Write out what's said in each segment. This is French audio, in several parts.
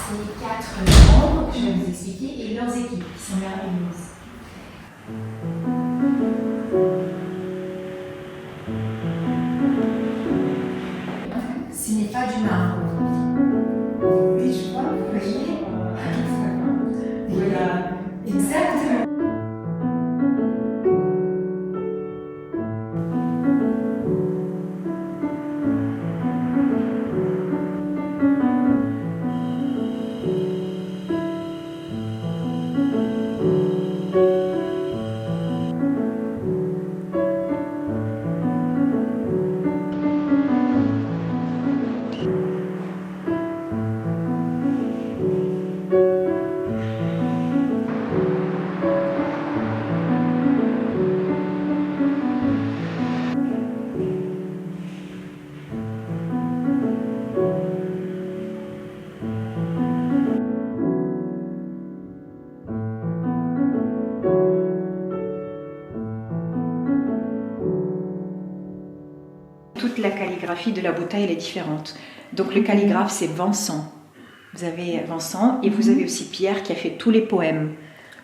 ces 4 membres que je vais vous expliquer et leurs équipes qui sont merveilleuses. Ce n'est pas du marbre. Oui, je vois, vous voyez. Voilà, exactement. Toute la calligraphie de la bouteille elle est différente. Donc le calligraphe c'est Vincent. Vous avez Vincent et vous avez aussi Pierre qui a fait tous les poèmes.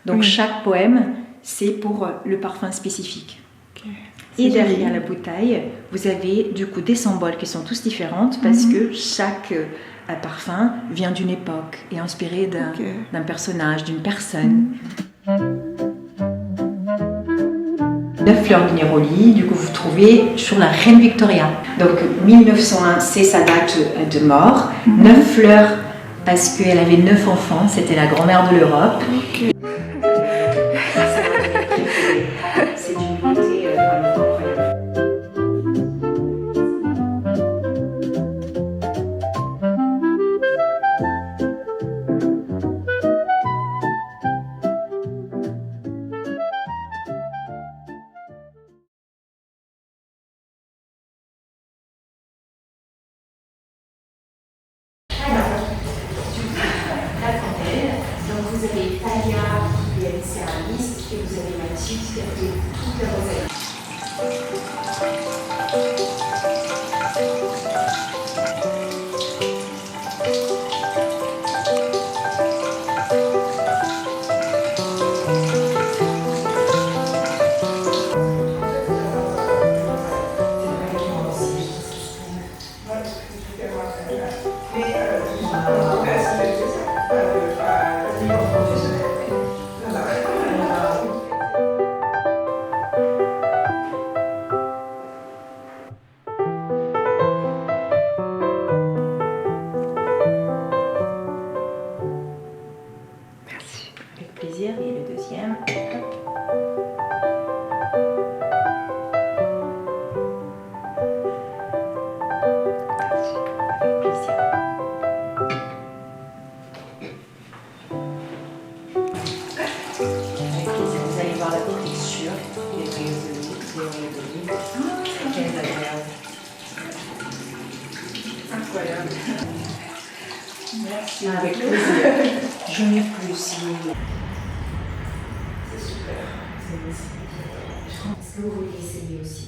Donc chaque poème c'est pour le parfum spécifique. Et derrière la bouteille, vous avez du coup des symboles qui sont tous différentes parce que chaque parfum vient d'une époque et inspiré d'un personnage, d'une personne. 9 fleurs de Néroli, du coup vous trouvez sur la reine Victoria. Donc 1901 c'est sa date de mort. 9 fleurs parce qu'elle avait 9 enfants, c'était la grand-mère de l'Europe. C'est d'une beauté vraiment incroyable. Donc vous avez Talia qui est céramiste et vous avez Mathilde qui a fait toute la mosaïque. Avec plaisir. Et le deuxième. Avec plaisir. Avec plaisir. Vous allez voir la texture. Les rayons d'olive. Quelle agréable. Incroyable. Merci. Avec plaisir. Je n'ai plus si vous voulez. C'est super. Est-ce que vous voulez essayer aussi?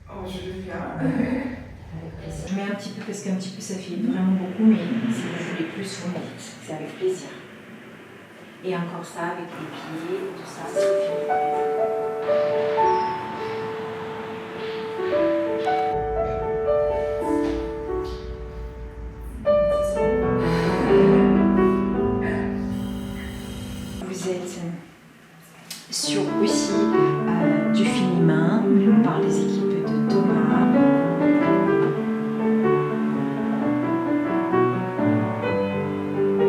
Oh, je veux bien. Avec plaisir. Je mets un petit peu parce qu'un petit peu ça fait vraiment beaucoup, mais si vous voulez plus, vous me dites. C'est avec plaisir. Et encore ça avec les pieds, tout ça, ça suffit. Vous êtes sur aussi du fini-main par les équipes de Thomas.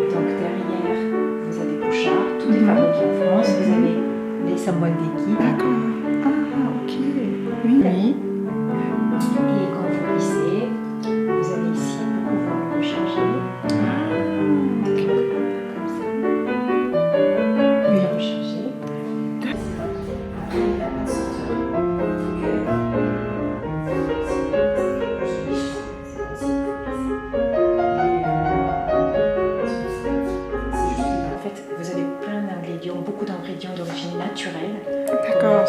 Donc derrière, vous avez Bouchard, tout est fabriqué en France. Vous avez les symboles d'équipe. D'accord. Ah, ok. Oui. Et quand vous lissez, vous avez ici pour pouvoir le recharger. Comme ça. Oui. Et recharger. Après, il n'a pas de senteur. En fait, vous avez plein d'ingrédients, beaucoup d'ingrédients d'origine naturelle. D'accord.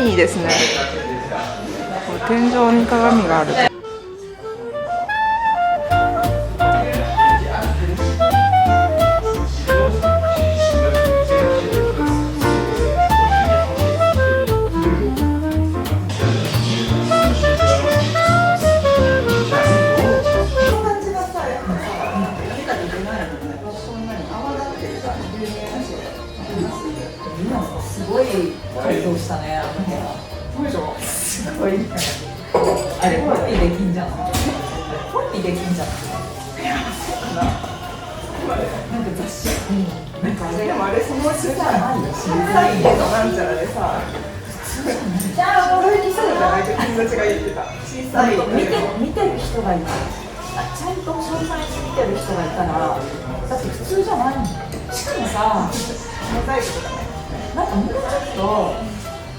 いいですね。天井に鏡がある。すごい改造したね、あの部屋。すごい。あれ、コピーできんじゃん。コピーできんじゃん。なんか雑誌。なんかでもあれそのうちさ、小さい家のなんちゃらでさ、大きさじゃないと友達が言ってた。小さい見てる人がいる。ちゃんと詳細に見てる人がいたら、だって普通じゃないもん。しかもさ、モザイクとかね。なんかもうちょっと、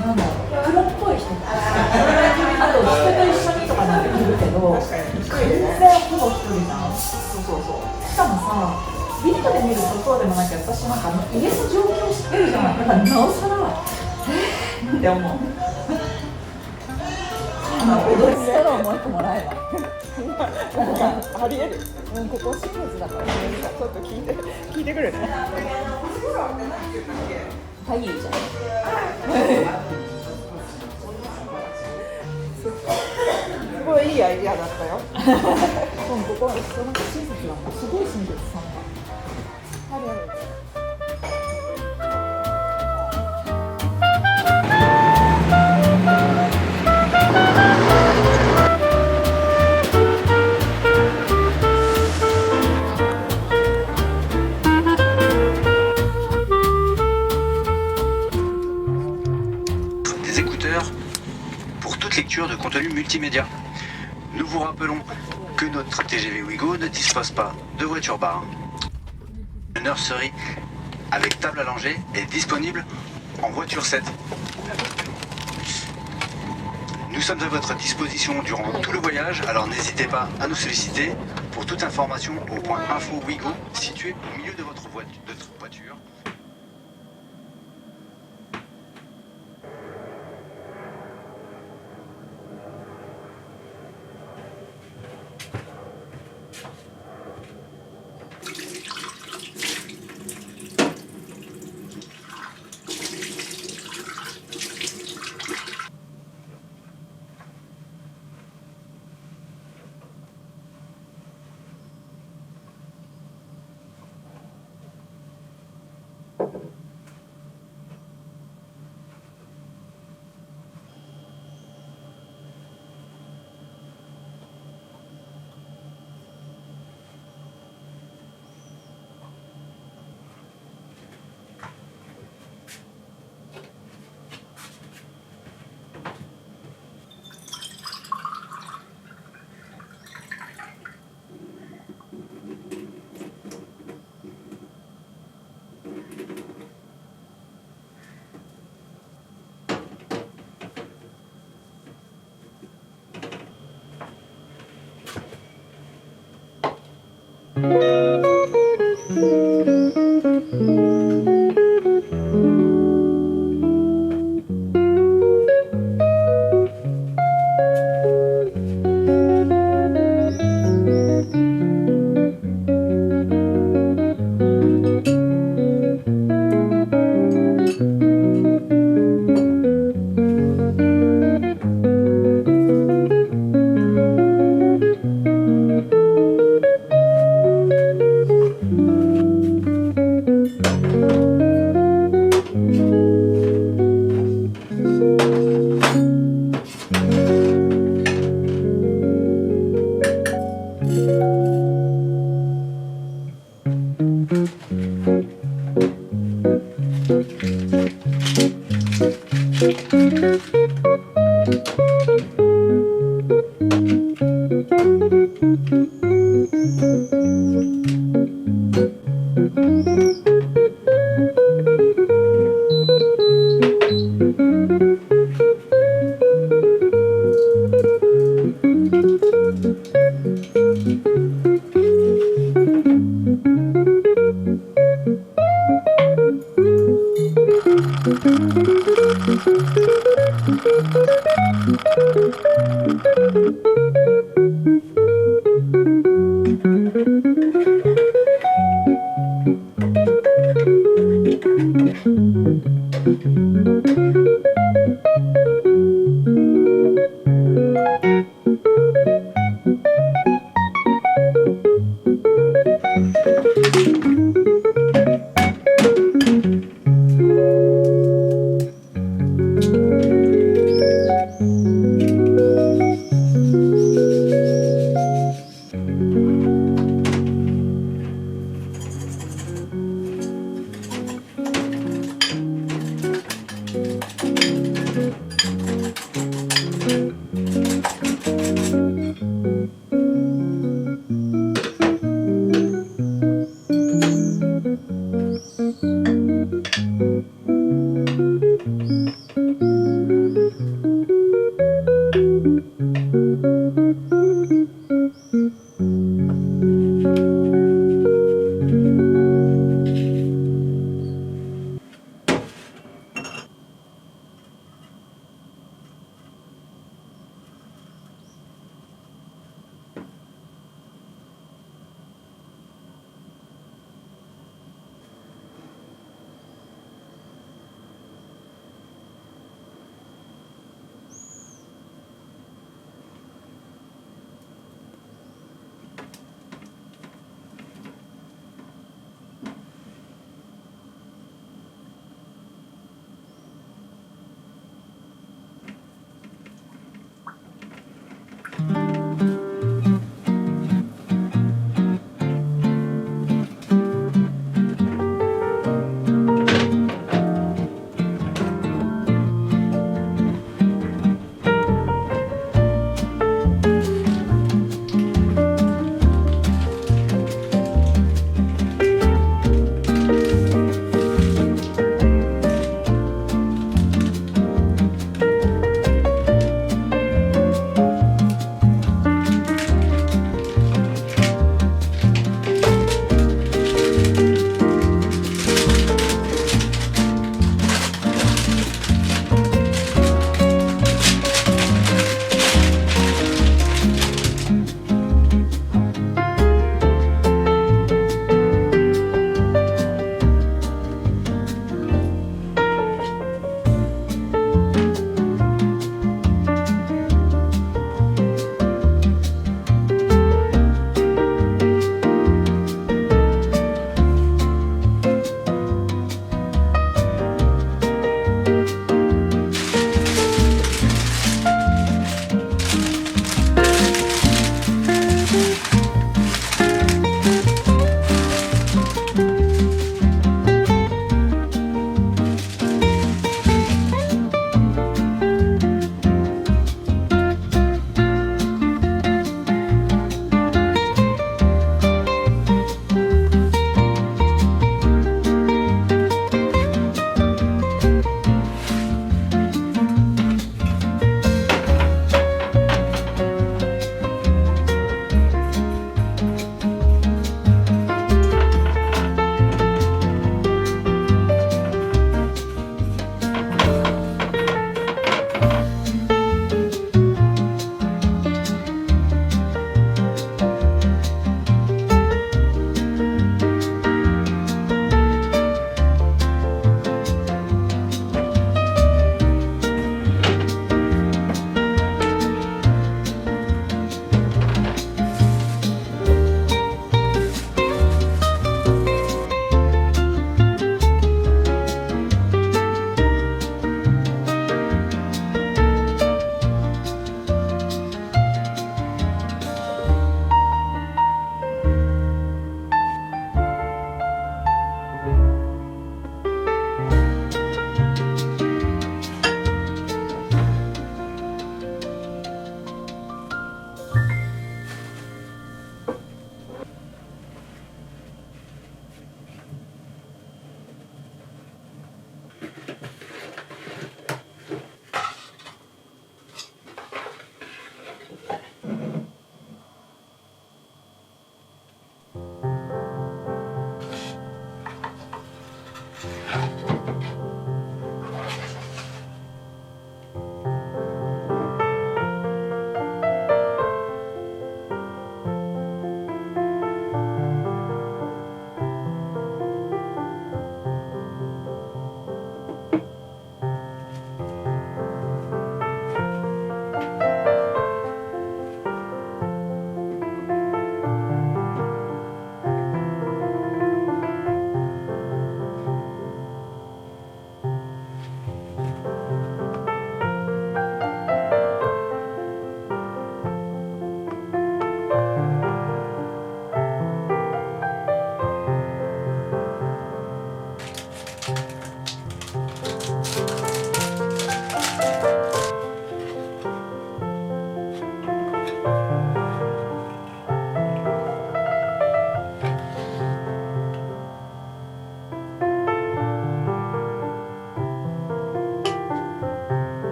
なんだろう、プロっぽい人とか、あと人と一緒にとかなってくるけど、確かに低い全ね。然ほぼ一人じゃん。そうそうそう。しかもさ、ビデオで見るとそうでもなきゃ、私なんか家の状況知ってるじゃん。だからなおさら、って思う。踊りストローもう一個もらえば。ありえる。ここ清水だから、ちょっと聞いてくるね。タイじゃん。すごいいいアイディアだったよ。ここ、その親切はすごい親切さんだ。あるある。Des écouteurs pour toute lecture de contenu multimédia. Nous vous rappelons que notre TGV Ouigo ne dispose pas de voiture-bar. Le nursery avec table allongée est disponible en voiture 7. Nous sommes à votre disposition durant tout le voyage, alors n'hésitez pas à nous solliciter pour toute information au point info Ouigo situé au milieu de votre voiture.